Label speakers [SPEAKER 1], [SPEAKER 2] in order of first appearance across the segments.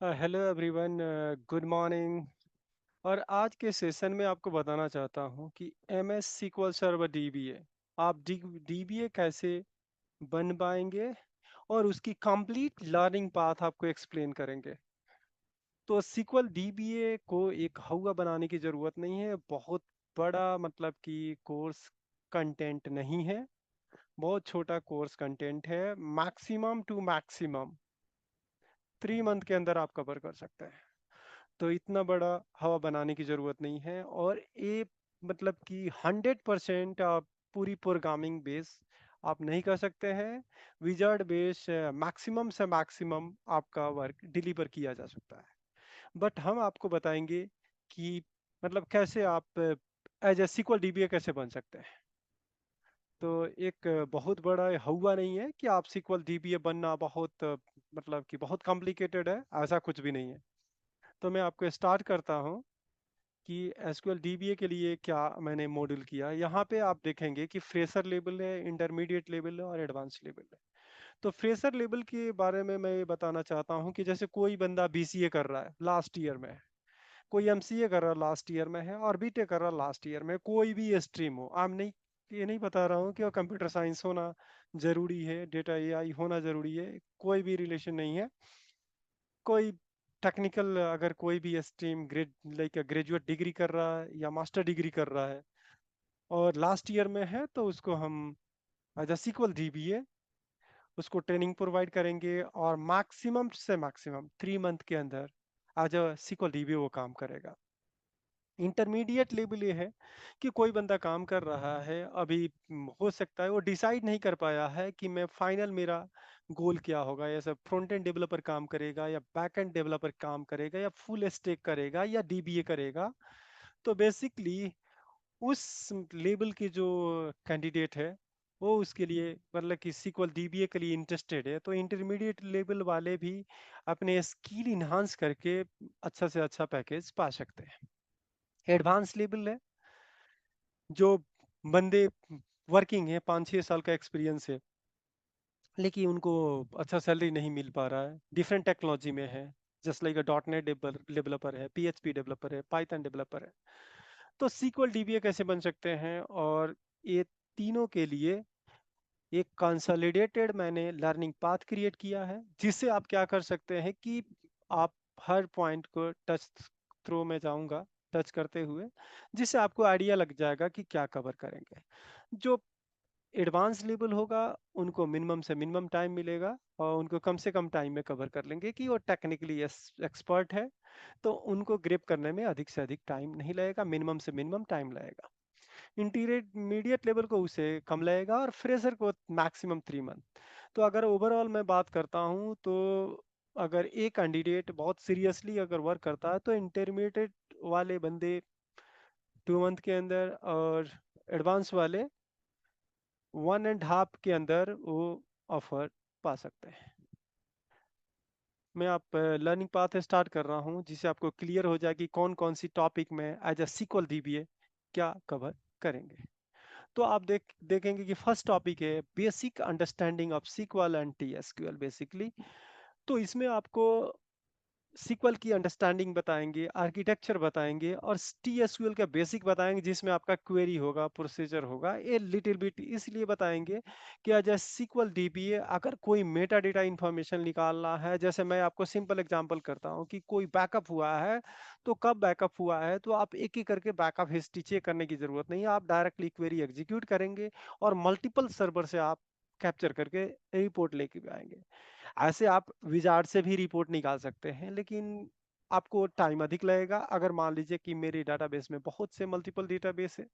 [SPEAKER 1] Hello everyone, good morning. और आज के सेशन में आपको बताना चाहता हूँ कि M S SQL server DBA आप डीबीए कैसे बन पाएंगे और उसकी कंप्लीट लर्निंग पाथ आपको एक्सप्लेन करेंगे। तो सिक्वल डीबीए को एक हवा बनाने की ज़रूरत नहीं है, बहुत बड़ा मतलब कि कोर्स कंटेंट नहीं है, बहुत छोटा कोर्स कंटेंट है। मैक्सिमम टू मैक्सिमम 3 मंथ के अंदर आप कवर कर सकते हैं। तो इतना बड़ा हवा बनाने की ज़रूरत नहीं है। और ये मतलब कि 100% आप पूरी प्रोग्रामिंग बेस आप नहीं कर सकते हैं। विजार्ड बेस मैक्सिमम से मैक्सिमम आपका वर्क डिलीवर किया जा सकता है। बट हम आपको बताएंगे कि मतलब कैसे आप एज ए सिक्वल डीबीए कैसे बन सकते हैं। तो एक बहुत बड़ा हवा नहीं है कि आप सिक्वल डीबीए बनना बहुत मतलब कि बहुत कॉम्प्लिकेटेड है, ऐसा कुछ भी नहीं है। तो मैं आपको स्टार्ट करता हूँ कि एसक्यूएल डीबीए के लिए क्या मैंने मॉड्यूल किया। यहाँ पे आप देखेंगे कि फ्रेशर लेवल है, इंटरमीडिएट लेवल है और एडवांस लेवल है। तो फ्रेशर लेवल के बारे में मैं ये बताना चाहता हूँ कि जैसे कोई बंदा बीसीए कर रहा है लास्ट ईयर में है, कोई एमसीए कर रहा है लास्ट ईयर में है, और बीटेक कर रहा है लास्ट ईयर में। कोई भी स्ट्रीम हो, आप नहीं, ये नहीं बता रहा हूँ कि कंप्यूटर साइंस होना जरूरी है, डेटा एआई होना जरूरी है, कोई भी रिलेशन नहीं है। कोई टेक्निकल अगर कोई भी स्ट्रीम ग्रेजुएट डिग्री कर रहा है या मास्टर डिग्री कर रहा है और लास्ट ईयर में है, तो उसको हम एज अ सिक्वल डीबीए उसको ट्रेनिंग प्रोवाइड करेंगे और मैक्सिमम से मैक्सिमम 3 मंथ के अंदर एज अ सिक्वल डीबीए वो काम करेगा। इंटरमीडिएट लेवल ये है कि कोई बंदा काम कर रहा है अभी, हो सकता है वो डिसाइड नहीं कर पाया है कि मैं फाइनल मेरा गोल क्या होगा, या सब फ्रंट एंड डेवलपर काम करेगा या बैक एंड डेवलपर काम करेगा या फुल स्टैक करेगा या डीबीए करेगा। तो बेसिकली उस लेवल की जो कैंडिडेट है वो उसके लिए मतलब कि सिक्वल डीबीए के लिए इंटरेस्टेड है, तो इंटरमीडिएट लेवल वाले भी अपने स्किल इन्हांस करके अच्छा से अच्छा पैकेज पा सकते हैं। एडवांस लेवल है, जो बंदे वर्किंग है, 5-6 साल का एक्सपीरियंस है, लेकिन उनको अच्छा सैलरी नहीं मिल पा रहा है, डिफरेंट टेक्नोलॉजी में है, just like dot net developer है, पीएचपी डेवलपर है, पाइथन डेवलपर है। तो सीक्वल डीबीए कैसे बन सकते हैं, और ये तीनों के लिए एक कंसोलिडेटेड मैंने लर्निंग पाथ क्रिएट किया है, जिससे आप क्या कर सकते हैं कि आप हर पॉइंट को टच थ्रू में जाऊंगा टच करते हुए, जिससे आपको आइडिया लग जाएगा कि क्या कवर करेंगे। जो एडवांस लेवल होगा उनको मिनिमम से मिनिमम टाइम मिलेगा और उनको कम से कम टाइम में कवर कर लेंगे कि वो टेक्निकली एक्सपर्ट है, तो उनको ग्रेप करने में अधिक से अधिक टाइम नहीं लगेगा, मिनिमम से मिनिमम टाइम लगेगा। इंटरमीडिएट लेवल को उसे कम लगेगा और फ्रेशर को मैक्सिमम 3 मंथ। तो अगर ओवरऑल मैं बात करता हूँ, तो अगर एक कैंडिडेट बहुत सीरियसली अगर वर्क करता है तो इंटरमीडिएट वाले बंदे 2 मंथ के अंदर और एडवांस वाले 1.5 के अंदर वो ऑफर पा सकते हैं। मैं आप लर्निंग पाथ स्टार्ट कर रहा हूँ, जिससे आपको क्लियर हो जाए कि कौन कौन सी टॉपिक में एज अ सिक्वल डीबीए क्या कवर करेंगे। तो आप देखेंगे कि फर्स्ट टॉपिक है basic understanding of SQL and T S Q L basically. तो इसमें आपको सीक्वल की अंडरस्टैंडिंग बताएंगे, आर्किटेक्चर बताएंगे और टीएसक्यूएल का बेसिक बताएंगे, जिसमें आपका क्वेरी होगा, प्रोसीजर होगा। ये लिटिल बिट इसलिए बताएंगे कि एज ए सीक्वल डीबीए अगर कोई मेटा डेटा इंफॉर्मेशन निकालना है, जैसे मैं आपको सिंपल एग्जांपल करता हूँ कि कोई बैकअप हुआ है, तो कब बैकअप हुआ है, तो आप एक एक करके बैकअप हिस्ट्री चेक करने की जरूरत नहीं है, आप डायरेक्टली क्वेरी एग्जीक्यूट करेंगे और मल्टीपल सर्वर से आप कैप्चर करके रिपोर्ट लेके आएंगे। ऐसे आप विजार्ड से भी रिपोर्ट निकाल सकते हैं, लेकिन आपको टाइम अधिक लगेगा। अगर मान लीजिए कि मेरे डाटाबेस में बहुत से मल्टीपल डेटाबेस है,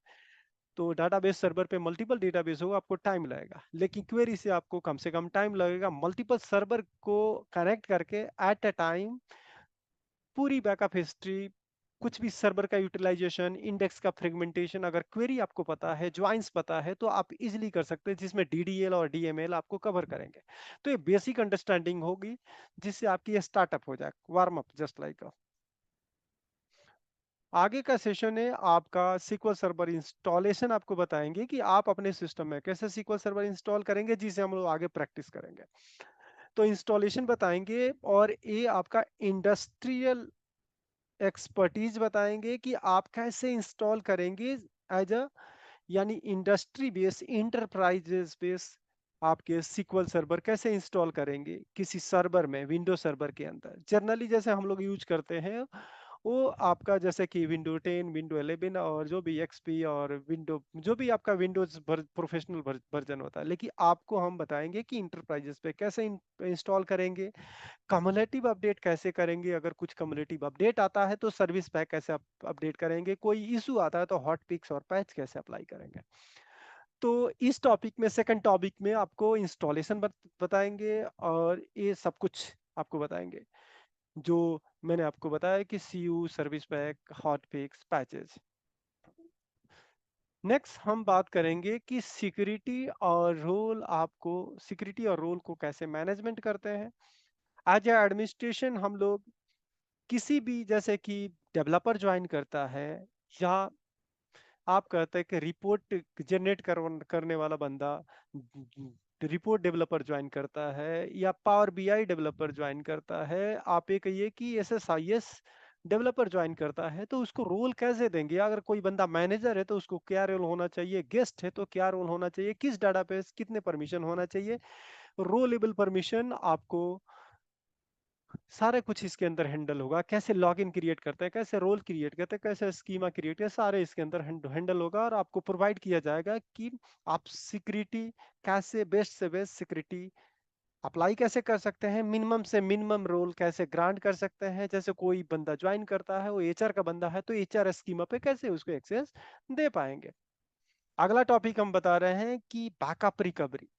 [SPEAKER 1] तो डाटाबेस सर्वर पे मल्टीपल डेटाबेस होगा, आपको टाइम लगेगा, लेकिन क्वेरी से आपको कम से कम टाइम लगेगा। मल्टीपल सर्वर को कनेक्ट करके एट अ टाइम पूरी बैकअप हिस्ट्री, कुछ भी सर्वर का यूटिलाइजेशन, इंडेक्स का फ्रेगमेंटेशन, अगर क्वेरी आपको पता है, ज्वाइंस पता है, तो आप इजीली कर सकते हैं, जिसमें डीडीएल और डीएमएल आपको कवर करेंगे। तो ये बेसिक अंडरस्टैंडिंग होगी, जिससे आपकी ये स्टार्टअप हो जाए, वार्म अप जस्ट लाइक। आगे का सेशन है आपका सीक्वल सर्वर इंस्टॉलेशन, आपको बताएंगे कि आप अपने सिस्टम में कैसे सीक्वल सर्वर इंस्टॉल करेंगे, जिसे हम लोग आगे प्रैक्टिस करेंगे। तो इंस्टॉलेशन बताएंगे और ये आपका इंडस्ट्रियल एक्सपर्टीज बताएंगे कि आप कैसे इंस्टॉल करेंगे एज अ यानी इंडस्ट्री बेस इंटरप्राइजेस बेस आपके सीक्वल सर्वर कैसे इंस्टॉल करेंगे किसी सर्वर में विंडो सर्वर के अंदर। जनरली जैसे हम लोग यूज करते हैं वो आपका जैसे कि विंडो 10 विंडो 11 और जो भी एक्सपी और विंडो जो भी आपका विंडोज प्रोफेशनल वर्जन होता है, लेकिन आपको हम बताएंगे कि इंटरप्राइजेस पे कैसे इंस्टॉल करेंगे, कम्युलेटिव अपडेट कैसे करेंगे, अगर कुछ कम्युलेटिव अपडेट आता है तो सर्विस पैक कैसे अपडेट करेंगे, कोई इशू आता है तो हॉट पिक्स और पैच कैसे अप्लाई करेंगे। तो इस टॉपिक में सेकंड टॉपिक में आपको इंस्टॉलेशन बताएंगे और ये सब कुछ आपको बताएंगे जो मैंने आपको बताया कि CU service pack hot fixes patches. Next हम बात करेंगे कि सिक्योरिटी और रोल को कैसे मैनेजमेंट करते हैं। एज ए एडमिनिस्ट्रेशन हम लोग किसी भी जैसे कि डेवलपर ज्वाइन करता है या आप कहते हैं कि रिपोर्ट जनरेट करने वाला बंदा रिपोर्ट डेवलपर ज्वाइन करता है या पावर बीआई डेवलपर ज्वाइन करता है, आप ये कहिए कि एसएसआईएस डेवलपर ज्वाइन करता है तो उसको रोल कैसे देंगे। अगर कोई बंदा मैनेजर है तो उसको क्या रोल होना चाहिए, गेस्ट है तो क्या रोल होना चाहिए, किस डाटाबेस कितने परमिशन होना चाहिए, रोलेबल परमिशन आपको सारे कुछ इसके अंदर हैंडल होगा। कैसे लॉगिन क्रिएट करते हैं, कैसे रोल क्रिएट करते हैं, कैसे स्कीमा क्रिएट करते हैं, सारे इसके अंदर हैंडल होगा और आपको प्रोवाइड किया जाएगा कि आप सिक्योरिटी कैसे बेस्ट से बेस्ट सिक्योरिटी अप्लाई कैसे कर सकते हैं, मिनिमम से मिनिमम रोल कैसे ग्रांट कर सकते हैं। जैसे कोई बंदा ज्वाइन करता है वो एचआर का बंदा है तो एचआर स्कीमा पे कैसे उसको एक्सेस दे पाएंगे। अगला टॉपिक हम बता रहे हैं कि बैकअप रिकवरी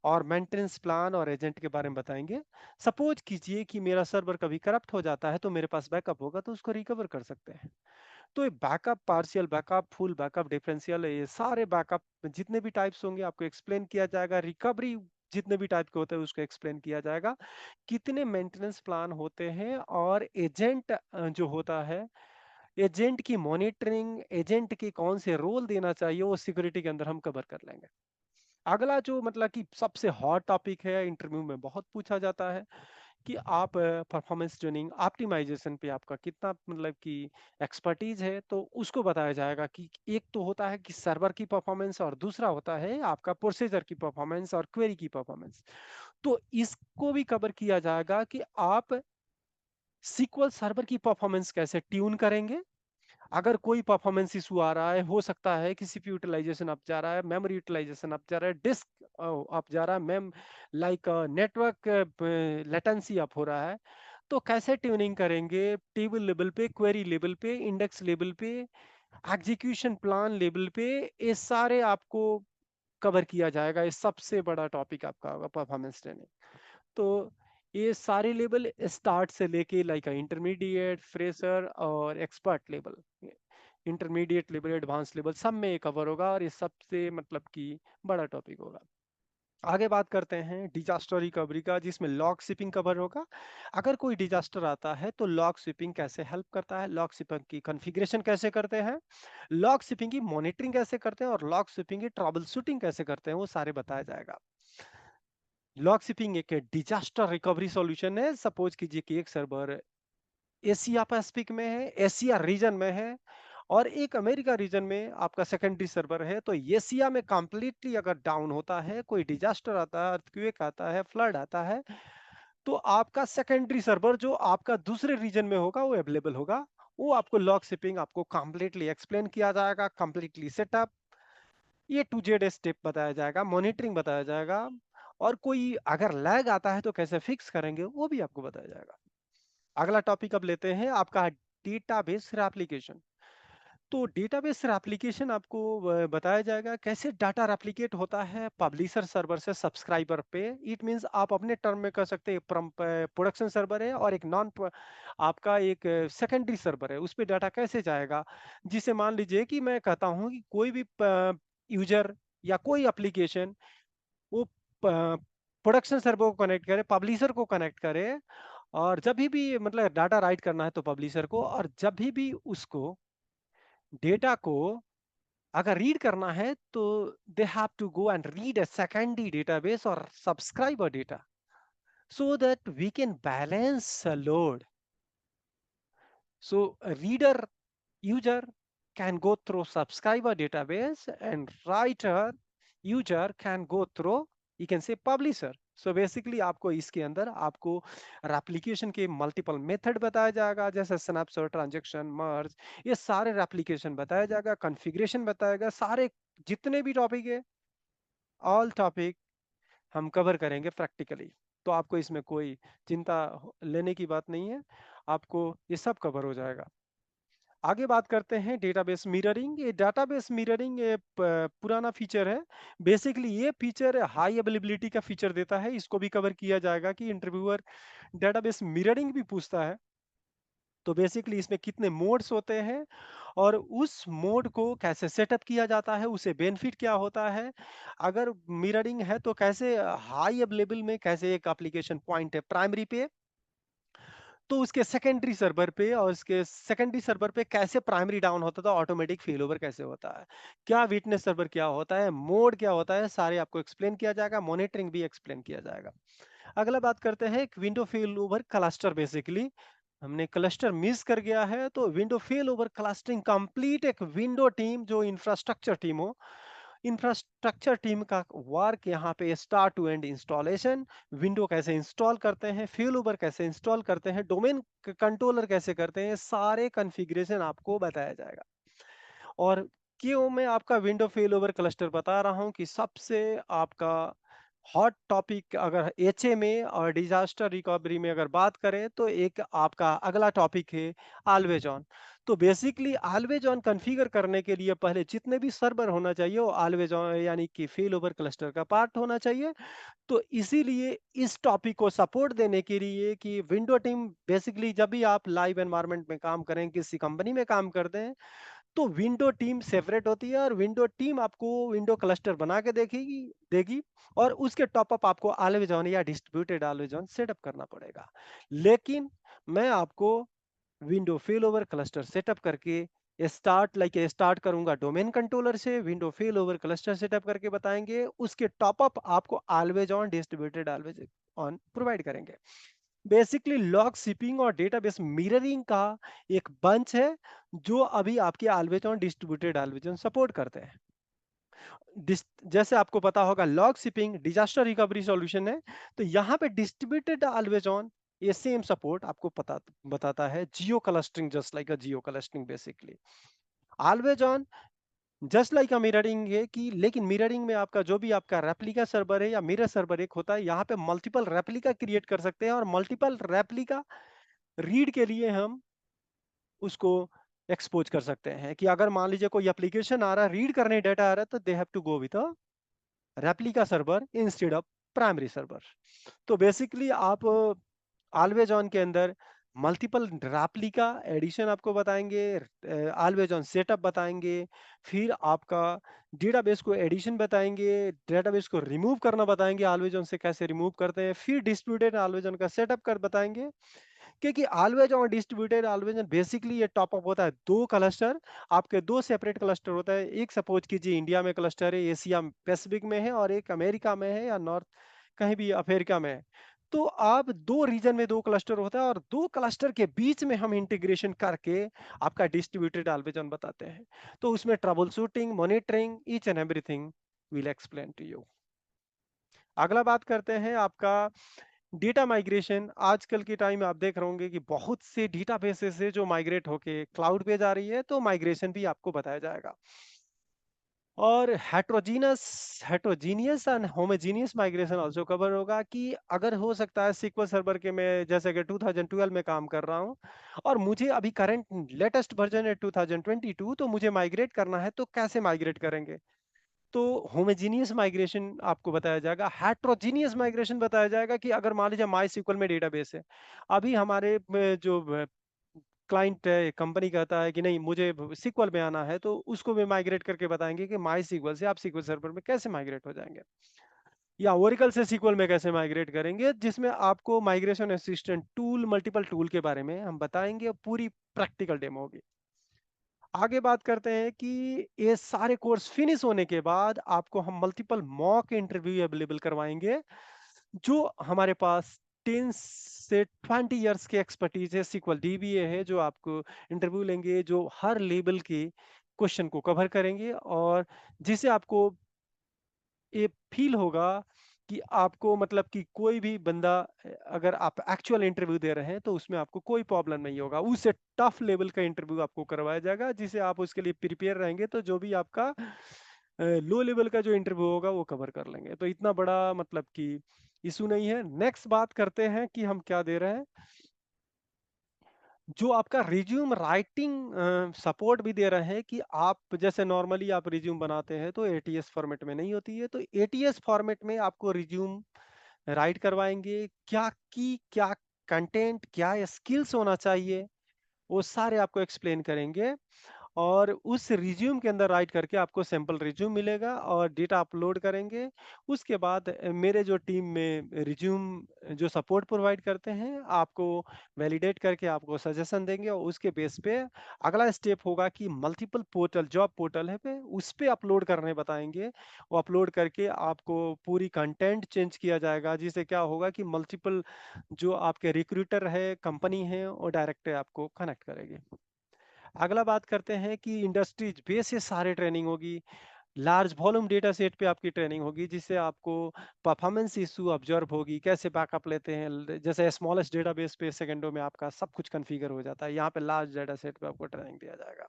[SPEAKER 1] और मेंटेनेंस प्लान और एजेंट के बारे में बताएंगे। सपोज कीजिए कि मेरा सर्वर कभी करप्ट हो जाता है तो मेरे पास बैकअप होगा तो उसको रिकवर कर सकते हैं। तो ये backup, partial backup, full backup, differential, ये सारे बैकअप जितने भी टाइप्स होंगे आपको एक्सप्लेन किया जाएगा। रिकवरी जितने भी टाइप के होते हैं उसको एक्सप्लेन किया जाएगा। कितने मेंटेनेंस प्लान होते हैं और एजेंट जो होता है, एजेंट की मॉनिटरिंग, एजेंट की कौन से रोल देना चाहिए वो सिक्योरिटी के अंदर हम कवर कर लेंगे। अगला जो मतलब कि सबसे हॉट टॉपिक है, इंटरव्यू में बहुत पूछा जाता है कि आप परफॉर्मेंस ट्यूनिंग ऑप्टिमाइजेशन पे आपका कितना मतलब कि एक्सपर्टीज है, तो उसको बताया जाएगा कि एक तो होता है कि सर्वर की परफॉर्मेंस और दूसरा होता है आपका प्रोसीजर की परफॉर्मेंस और क्वेरी की परफॉर्मेंस। तो इसको भी कवर किया जाएगा कि आप सीक्वल सर्वर की परफॉर्मेंस कैसे ट्यून करेंगे। अगर कोई परफॉर्मेंस इशू आ रहा है, हो सकता है कि सीपीयू यूटिलाइजेशन अप जा रहा है, मेमोरी यूटिलाइजेशन अप जा रहा है, डिस्क अप जा रहा है, ma'am like network latency up हो रहा है, तो कैसे ट्यूनिंग करेंगे टेबल लेवल पे, क्वेरी लेवल पे, इंडेक्स लेवल पे, एग्जीक्यूशन प्लान लेवल पे, ये सारे आपको कवर किया जाएगा। ये सबसे बड़ा टॉपिक आपका होगा परफॉर्मेंस ट्रेनिंग। तो ये सारे लेवल स्टार्ट से लेके लाइक इंटरमीडिएट, फ्रेशर और expert level, intermediate level, advance level, सब में कवर होगा और ये सबसे मतलब कि बड़ा टॉपिक होगा। आगे बात करते हैं डिजास्टर रिकवरी का, जिसमें लॉग शिपिंग कवर होगा। अगर कोई डिजास्टर आता है तो लॉग शिपिंग कैसे हेल्प करता है, लॉग शिपिंग की कॉन्फ़िगरेशन कैसे करते हैं, लॉग शिपिंग की मॉनिटरिंग कैसे करते हैं और लॉग शिपिंग की ट्रबल शूटिंग कैसे करते हैं, वो सारे बताया जाएगा। लॉग शिपिंग एक डिजास्टर रिकवरी सॉल्यूशन है। सपोज कीजिए कि एक सर्वर एशिया पैसिफिक में है, एशिया रीजन में है और एक अमेरिका रीजन में आपका सेकेंडरी सर्वर है। तो एशिया में कंप्लीटली अगर डाउन होता है, कोई डिजास्टर आता है, अर्थक्वेक आता है, फ्लड आता है, तो आपका सेकेंडरी सर्वर जो आपका दूसरे रीजन में होगा वो अवेलेबल होगा। वो आपको लॉग शिपिंग आपको कंप्लीटली एक्सप्लेन किया जाएगा, कंप्लीटली सेटअप, ये टू जेड स्टेप बताया जाएगा, मॉनिटरिंग बताया जाएगा और कोई अगर लैग आता है तो कैसे फिक्स करेंगे वो भी आपको बताया जाएगा। अगला टॉपिक अब लेते हैं आपका डेटाबेस रेप्लिकेशन। तो डेटाबेस रेप्लिकेशन आपको बताया जाएगा कैसे डाटा रेप्लिकेट होता है पब्लिशर सर्वर से सब्सक्राइबर पे। इट मींस आप अपने टर्म में कर सकते हैं, प्रोडक्शन सर्वर है और एक नॉन आपका एक सेकेंडरी सर्वर है, उस पे डाटा कैसे जाएगा। जिसे मान लीजिए कि मैं कहता हूं कि कोई भी यूजर या कोई एप्लीकेशन वो प्रोडक्शन सर्वर को कनेक्ट करे, पब्लिशर को कनेक्ट करे और जब भी मतलब डाटा राइट करना है तो पब्लिशर को, और जब भी उसको डेटा को अगर रीड करना है तो they have to go and read a secondary database और subscribe a data. so that we can balance a load. So a reader user can go through subscriber database and writer user can go through, you can say, publisher. So basically आपको इसके अंदर आपको replication के multiple method बताया जाएगा, जैसे snapshot, transaction, मर्ज, ये सारे रेप्लिकेशन बताया जाएगा, कॉन्फ़िगरेशन बताएगा, सारे जितने भी टॉपिक है, ऑल टॉपिक हम कवर करेंगे प्रैक्टिकली। तो आपको इसमें कोई चिंता लेने की बात नहीं है, आपको ये सब कवर हो जाएगा। आगे बात करते हैं डेटाबेस मिररिंग। ये डेटाबेस मिररिंग ये पुराना फीचर है। बेसिकली ये फीचर हाई अवेलेबिलिटी का फीचर देता है। इसको भी कवर किया जाएगा कि इंटरव्यूअर डेटाबेस मिररिंग भी पूछता है। तो बेसिकली इसमें कितने मोड्स होते हैं और उस मोड को कैसे सेटअप किया जाता है, उसे बेनिफिट क्या होता है, अगर मिररिंग है तो कैसे हाई अवेलेबल में कैसे एक एप्लीकेशन पॉइंट है प्राइमरी पे, तो उसके सेकेंडरी सर्वर पे और उसके सेकेंडरी सर्वर पे कैसे प्राइमरी डाउन होता था, ऑटोमेटिक फेल ओवर कैसे होता है, क्या विटनेस सर्वर क्या होता है, मोड क्या होता है, सारे आपको एक्सप्लेन किया जाएगा, मॉनिटरिंग भी एक्सप्लेन किया जाएगा। अगला बात करते हैं एक window failover cluster. Basically हमने क्लस्टर मिस कर गया है, तो window failover clustering complete एक विंडो टीम जो इंफ्रास्ट्रक्चर टीम हो, इंफ्रास्ट्रक्चर टीम का वर्क यहाँ पे start to end installation, window कैसे इंस्टॉल करते हैं, फेल ओवर कैसे इंस्टॉल करते हैं, डोमेन कंट्रोलर कैसे करते हैं, सारे कॉन्फ़िगरेशन आपको बताया जाएगा। और क्यों मैं आपका विंडो फेल ओवर क्लस्टर बता रहा हूं कि सबसे आपका हॉट टॉपिक अगर एचए और डिजास्टर रिकवरी में अगर बात करें तो एक आपका अगला टॉपिक है ऑलवेज ऑन। तो बेसिकली ऑलवेज ऑन कॉन्फ़िगर करने के लिए पहले जितने भी सर्वर होना चाहिए वो ऑलवेज ऑन यानी कि फेल ओवर क्लस्टर का पार्ट होना चाहिए। तो इसीलिए इस टॉपिक को सपोर्ट देने के लिए कि विंडो टीम बेसिकली जब भी आप लाइव एनवायरनमेंट में काम करें, किसी कंपनी में काम करते हैं, तो विंडो टीम सेपरेट होती है और विंडो टीम आपको विंडो क्लस्टर बना के देखेगी देगी और उसके टॉप अप आपको ऑलवेज ऑन या डिस्ट्रीब्यूटेड ऑलवेज ऑन सेटअप करना पड़ेगा। लेकिन मैं आपको window failover cluster setup करके स्टार्ट करूंगा डोमेन कंट्रोलर से, window failover cluster setup करके बताएंगे, उसके टॉप अप आपको always on distributed always on provide करेंगे। बेसिकली लॉग शिपिंग और डेटाबेस मिररिंग का एक बंच है जो अभी आपके always on distributed always on support करते हैं। जैसे आपको पता होगा log shipping disaster recovery solution है, तो यहाँ पे डिस्ट्रीब्यूटेड ऑलवेज ऑन ये सेम सपोर्ट आपको पता बताता है geo clustering, just like a geo clustering. Basically always on just like a mirroring है कि, लेकिन मिररिंग में आपका जो भी आपका रेप्लिका सर्वर है या मिरर सर्वर एक होता है, यहाँ पे मल्टीपल रेप्लिका क्रिएट कर सकते हैं और मल्टीपल रेप्लिका रीड के लिए हम उसको एक्सपोज कर सकते हैं कि अगर मान लीजिए कोई एप्लीकेशन आ रहा है, रीड करने डेटा आ रहा है, तो they have to go with a replica server instead of primary server. तो बेसिकली आप ऑलवेज ऑन के अंदर मल्टीपल रेप्लिका एडिशन आपको बताएंगे, ऑलवेज ऑन सेटअप बताएंगे, फिर आपका डेटाबेस को एडिशन बताएंगे, डेटाबेस को रिमूव करना बताएंगे, ऑलवेज ऑन से कैसे रिमूव करते हैं, फिर डिस्ट्रीब्यूटेड ऑलवेज ऑन का सेटअप कर बताएंगे। क्योंकि always on distributed always on basically ये टॉप अप होता है दो क्लस्टर, आपके दो सेपरेट क्लस्टर होता है। एक सपोज कीजिए इंडिया में क्लस्टर है, एशिया पैसिफिक में है, और एक अमेरिका में है या नॉर्थ कहीं भी अफ्रीका में है। तो आप दो रीजन में दो क्लस्टर होता है और दो क्लस्टर के बीच में हम इंटीग्रेशन करके आपका डिस्ट्रीब्यूटेड ऑलवेज ऑन बताते हैं। तो उसमें troubleshooting, monitoring, each and everything will explain to you. अगला बात करते हैं आपका डेटा माइग्रेशन। आजकल के टाइम में आप देख रहे होंगे कि बहुत से डेटाबेसेस से जो माइग्रेट होके क्लाउड पे जा रही है, तो माइग्रेशन भी आपको बताया जाएगा। और heterogeneous and homogeneous migration also cover होगा कि अगर हो सकता है SQL सर्वर के मैं जैसे कि 2012 में काम कर रहा हूं और मुझे अभी करंट लेटेस्ट वर्जन है 2022, तो मुझे माइग्रेट करना है, तो कैसे माइग्रेट करेंगे। तो होमोजीनियस माइग्रेशन आपको बताया जाएगा। हेट्रोजीनियस माइग्रेशन बताया जाएगा कि अगर मान लीजिए माई सीक्वल में डेटाबेस है, अभी हमारे जो क्लाइंट है, कंपनी कहता है कि नहीं मुझे सीक्वल में आना है, तो उसको भी माइग्रेट करके बताएंगे कि माई सीक्वल से आप सीक्वल सर्वर में कैसे माइग्रेट हो जाएंगे, या ओरेकल से सीक्वल में कैसे माइग्रेट करेंगे, जिसमें आपको migration assistant tool, multiple tool के बारे में हम बताएंगे, पूरी प्रैक्टिकल डेमो होगी। आगे बात करते हैं कि ये सारे कोर्स फिनिश होने के बाद आपको हम मल्टीपल मॉक इंटरव्यू अवेलेबल करवाएंगे, जो हमारे पास 10 से 20 इयर्स की एक्सपर्टीज है, सीक्वल डीबीए है, जो आपको इंटरव्यू लेंगे, जो हर लेवल के क्वेश्चन को कवर करेंगे और जिसे आपको ये फील होगा कि आपको मतलब कि कोई भी बंदा अगर आप एक्चुअल इंटरव्यू दे रहे हैं तो उसमें आपको कोई प्रॉब्लम नहीं होगा। उससे टफ लेवल का इंटरव्यू आपको करवाया जाएगा जिसे आप उसके लिए प्रिपेयर रहेंगे तो जो भी आपका लो लेवल का जो इंटरव्यू होगा वो कवर कर लेंगे। तो इतना बड़ा मतलब कि इशू नहीं है। नेक्स्ट बात करते हैं कि हम क्या दे रहे हैं। जो आपका रिज्यूम राइटिंग सपोर्ट भी दे रहे हैं कि आप जैसे नॉर्मली आप रिज्यूम बनाते हैं तो एटीएस फॉर्मेट में नहीं होती है, तो एटीएस फॉर्मेट में आपको रिज्यूम राइट करवाएंगे। क्या की क्या कंटेंट क्या स्किल्स होना चाहिए वो सारे आपको एक्सप्लेन करेंगे और उस रिज्यूम के अंदर राइट करके आपको सैंपल रिज्यूम मिलेगा और डेटा अपलोड करेंगे। उसके बाद मेरे जो टीम में रिज्यूम जो सपोर्ट प्रोवाइड करते हैं आपको वैलिडेट करके आपको सजेशन देंगे और उसके बेस पे अगला स्टेप होगा कि मल्टीपल पोर्टल जॉब पोर्टल है पे उस पे अपलोड करने बताएंगे। वो अपलोड करके आपको पूरी कंटेंट चेंज किया जाएगा जिससे क्या होगा कि मल्टीपल जो आपके रिक्रूटर है कंपनी है और डायरेक्ट आपको कनेक्ट करेगी। अगला बात करते हैं कि इंडस्ट्रीज बेसिस सारे ट्रेनिंग होगी। लार्ज वॉल्यूम डेटा सेट पे आपकी ट्रेनिंग होगी जिससे आपको परफॉर्मेंस इशू ऑब्जर्व होगी, कैसे बैकअप लेते हैं। जैसे स्मॉलेस्ट डेटाबेस पे सेकंडों में आपका सब कुछ कॉन्फ़िगर हो जाता है, यहाँ पे लार्ज डेटा सेट पे आपको ट्रेनिंग दिया जाएगा।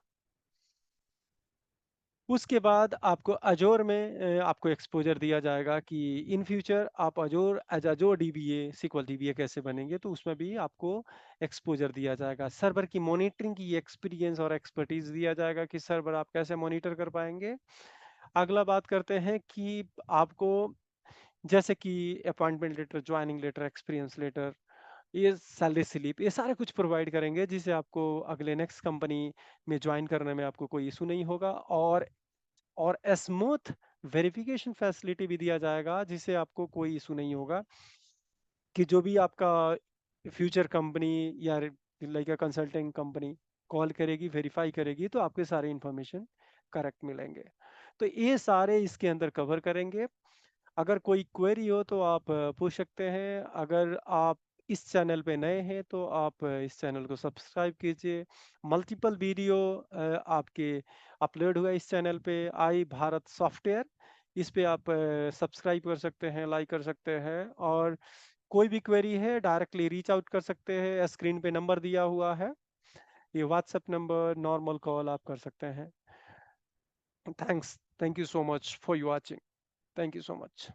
[SPEAKER 1] उसके बाद आपको अजोर में आपको एक्सपोजर दिया जाएगा कि इन फ्यूचर आप अजोर एज अजोर डीबीए सीक्वल डीबीए कैसे बनेंगे, तो उसमें भी आपको एक्सपोजर दिया जाएगा। सर्वर की मॉनिटरिंग की एक्सपीरियंस और एक्सपर्टीज दिया जाएगा कि सर्वर आप कैसे मॉनिटर कर पाएंगे। अगला बात करते हैं कि आपको जैसे कि appointment letter, joining letter, experience letter, ये सैलरी स्लिप, ये सारे कुछ प्रोवाइड करेंगे जिससे आपको अगले नेक्स्ट कंपनी में ज्वाइन करने में आपको कोई इशू नहीं होगा। और स्मूथ वेरिफिकेशन फैसिलिटी भी दिया जाएगा जिससे आपको कोई इशू नहीं होगा कि जो भी आपका फ्यूचर कंपनी या like a consulting company call करेगी वेरीफाई करेगी तो आपके सारे इंफॉर्मेशन करेक्ट मिलेंगे। तो ये सारे इसके अंदर कवर करेंगे। अगर कोई क्वेरी हो तो आप पूछ सकते हैं। अगर आप इस चैनल पे नए हैं तो आप इस चैनल को सब्सक्राइब कीजिए। मल्टीपल वीडियो आपके अपलोड हुआ इस चैनल पे, आई भारत सॉफ्टवेयर। इस पे आप सब्सक्राइब कर सकते हैं, लाइक कर सकते हैं और कोई भी क्वेरी है डायरेक्टली रीच आउट कर सकते हैं। स्क्रीन पे नंबर दिया हुआ है, ये व्हाट्सएप नंबर, नॉर्मल कॉल आप कर सकते हैं। Thank you so much for you watching. Thank you so much.